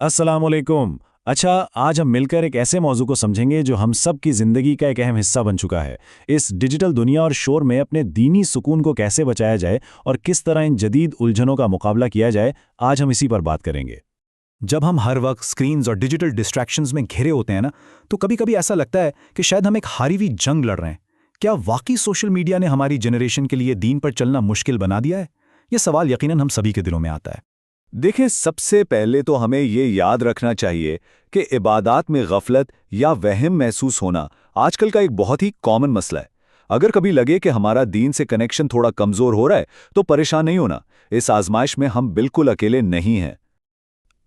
अस्सलाम वालेकुम। अच्छा, आज हम मिलकर एक ऐसे मौजू को समझेंगे जो हम सब की ज़िंदगी का एक अहम हिस्सा बन चुका है। इस डिजिटल दुनिया और शोर में अपने दीनी सुकून को कैसे बचाया जाए और किस तरह इन जदीद उलझनों का मुकाबला किया जाए, आज हम इसी पर बात करेंगे। जब हम हर वक्त स्क्रीन्स और डिजिटल डिस्ट्रैक्शंस में घिरे होते हैं ना, तो कभी कभी ऐसा लगता है कि शायद हम एक हारी हुई जंग लड़ रहे हैं। क्या वाकई सोशल मीडिया ने हमारी जनरेशन के लिए दीन पर चलना मुश्किल बना दिया है? ये सवाल यकीनन हम सभी के दिलों में आता है। देखें, सबसे पहले तो हमें ये याद रखना चाहिए कि इबादत में गफलत या वहम महसूस होना आजकल का एक बहुत ही कॉमन मसला है। अगर कभी लगे कि हमारा दीन से कनेक्शन थोड़ा कमज़ोर हो रहा है, तो परेशान नहीं होना। इस आजमाइश में हम बिल्कुल अकेले नहीं हैं।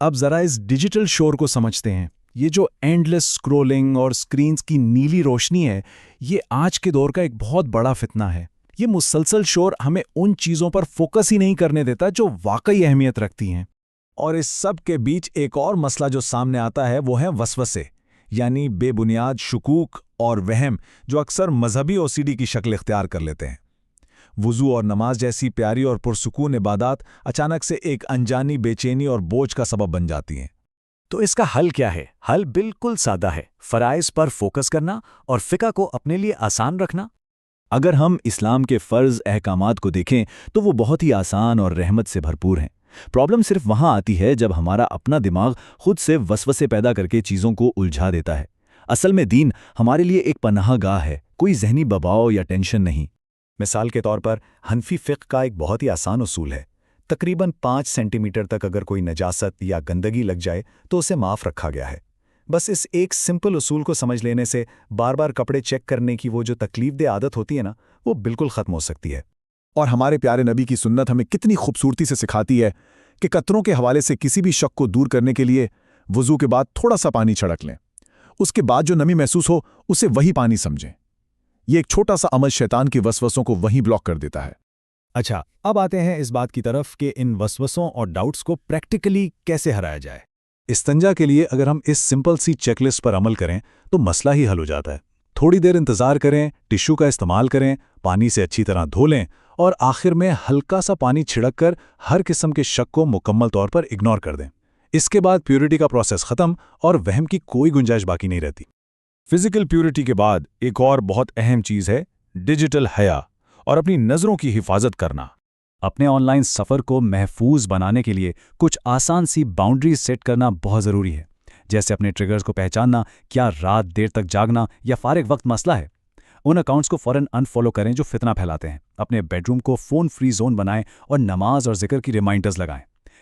अब जरा इस डिजिटल शोर को समझते हैं। ये जो एंडलेस स्क्रोलिंग और स्क्रीन्स की नीली रोशनी है, ये आज के दौर का एक बहुत बड़ा फितना है। ये मुसलसल शोर हमें उन चीज़ों पर फोकस ही नहीं करने देता जो वाकई अहमियत रखती हैं। और इस सब के बीच एक और मसला जो सामने आता है वो है वसवसे, यानी बेबुनियाद शुकूक और वहम जो अक्सर मजहबी ओसीडी की शक्ल इख्तियार कर लेते हैं। वुज़ू और नमाज जैसी प्यारी और पुरसुकून इबादत अचानक से एक अनजानी बेचैनी और बोझ का सबब बन जाती हैं। तो इसका हल क्या है? हल बिल्कुल सादा है, फ़राइज़ पर फोकस करना और फ़िक़्ह को अपने लिए आसान रखना। अगर हम इस्लाम के फ़र्ज़ अहकामात को देखें तो वो बहुत ही आसान और रहमत से भरपूर हैं। प्रॉब्लम सिर्फ वहाँ आती है जब हमारा अपना दिमाग खुद से वसवसे पैदा करके चीज़ों को उलझा देता है। असल में दीन हमारे लिए एक पनाहगाह है, कोई जहनी दबाव या टेंशन नहीं। मिसाल के तौर पर हनफी फ़िक़्ह का एक बहुत ही आसान उसूल है। तकरीबन 5 सेंटीमीटर तक अगर कोई नजासत या गंदगी लग जाए तो उसे माफ़ रखा गया है। बस इस एक सिंपल उसूल को समझ लेने से बार बार कपड़े चेक करने की वो जो तकलीफदेह आदत होती है ना, वो बिल्कुल ख़त्म हो सकती है। और हमारे प्यारे नबी की सुन्नत हमें कितनी खूबसूरती से सिखाती है कि कतरों के हवाले से किसी भी शक को दूर करने के लिए वुज़ू के बाद थोड़ा सा पानी छिड़क लें। उसके बाद जो नमी महसूस हो उसे वही पानी समझें। ये एक छोटा सा अमल शैतान की वसवसों को वहीं ब्लॉक कर देता है। अच्छा, अब आते हैं इस बात की तरफ कि इन वसवसों और डाउट्स को प्रैक्टिकली कैसे हराया जाए। इस्तंजा के लिए अगर हम इस सिंपल सी चेकलिस्ट पर अमल करें तो मसला ही हल हो जाता है। थोड़ी देर इंतज़ार करें, टिश्यू का इस्तेमाल करें, पानी से अच्छी तरह धो लें और आखिर में हल्का सा पानी छिड़क कर हर किस्म के शक को मुकम्मल तौर पर इग्नोर कर दें। इसके बाद प्योरिटी का प्रोसेस ख़त्म और वहम की कोई गुंजाइश बाकी नहीं रहती। फिजिकल प्योरिटी के बाद एक और बहुत अहम चीज़ है डिजिटल हया और अपनी नज़रों की हिफाजत करना। अपने ऑनलाइन सफ़र को महफूज बनाने के लिए कुछ आसान सी बाउंड्रीज सेट करना बहुत ज़रूरी है। जैसे अपने ट्रिगर्स को पहचानना, क्या रात देर तक जागना या फारिग वक्त मसला है। उन अकाउंट्स को फ़ौरन अनफॉलो करें जो फितना फैलाते हैं। अपने बेडरूम को फ़ोन फ्री जोन बनाएं और नमाज और जिक्र की रिमाइंडर्स लगाएं।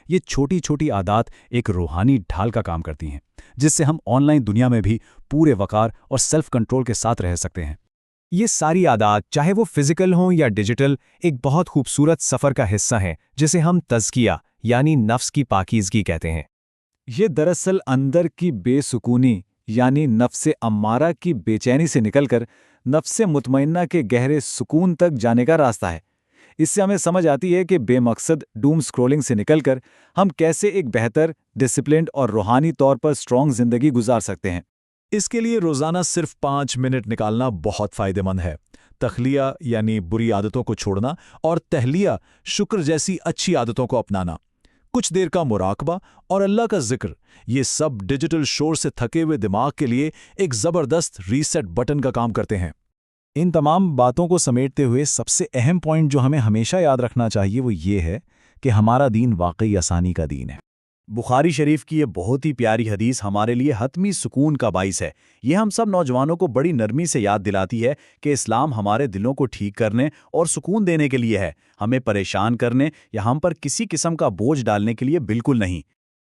ये छोटी छोटी आदत एक रूहानी ढाल का काम करती हैं, जिससे हम ऑनलाइन दुनिया में भी पूरे वक़ार और सेल्फ कंट्रोल के साथ रह सकते हैं। ये सारी आदत, चाहे वो फिजिकल हों या डिजिटल, एक बहुत खूबसूरत सफ़र का हिस्सा है जिसे हम तज़किया यानी नफ्स की पाकीज़गी कहते हैं। ये दरअसल अंदर की बेसुकूनी यानी नफ्से अम्मारा की बेचैनी से निकलकर नफ्से मुतमइन्ना के गहरे सुकून तक जाने का रास्ता है। इससे हमें समझ आती है कि बेमकसद डूम स्क्रॉलिंग से निकलकर हम कैसे एक बेहतर, डिसिप्लिन्ड और रूहानी तौर पर स्ट्रॉन्ग ज़िंदगी गुजार सकते हैं। इसके लिए रोज़ाना सिर्फ 5 मिनट निकालना बहुत फ़ायदेमंद है। तखलिया यानी बुरी आदतों को छोड़ना और तहलिया शुक्र जैसी अच्छी आदतों को अपनाना, कुछ देर का मुराकबा और अल्लाह का जिक्र, ये सब डिजिटल शोर से थके हुए दिमाग के लिए एक ज़बरदस्त रीसेट बटन का काम करते हैं। इन तमाम बातों को समेटते हुए सबसे अहम पॉइंट जो हमें हमेशा याद रखना चाहिए वो ये है कि हमारा दीन वाकई आसानी का दीन है। बुखारी शरीफ की ये बहुत ही प्यारी हदीस हमारे लिए हतमी सुकून का बाइस है। ये हम सब नौजवानों को बड़ी नरमी से याद दिलाती है कि इस्लाम हमारे दिलों को ठीक करने और सुकून देने के लिए है, हमें परेशान करने या हम पर किसी किस्म का बोझ डालने के लिए बिल्कुल नहीं।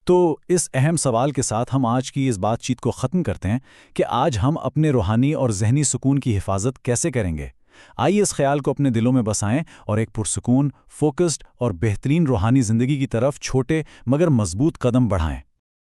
तो इस अहम सवाल के साथ हम आज की इस बातचीत को ख़त्म करते हैं कि आज हम अपने रूहानी और जहनी सुकून की हिफाजत कैसे करेंगे। आइए इस ख्याल को अपने दिलों में बसाएं और एक पुरसुकून, फोकस्ड और बेहतरीन रूहानी ज़िंदगी की तरफ छोटे मगर मजबूत कदम बढ़ाएं।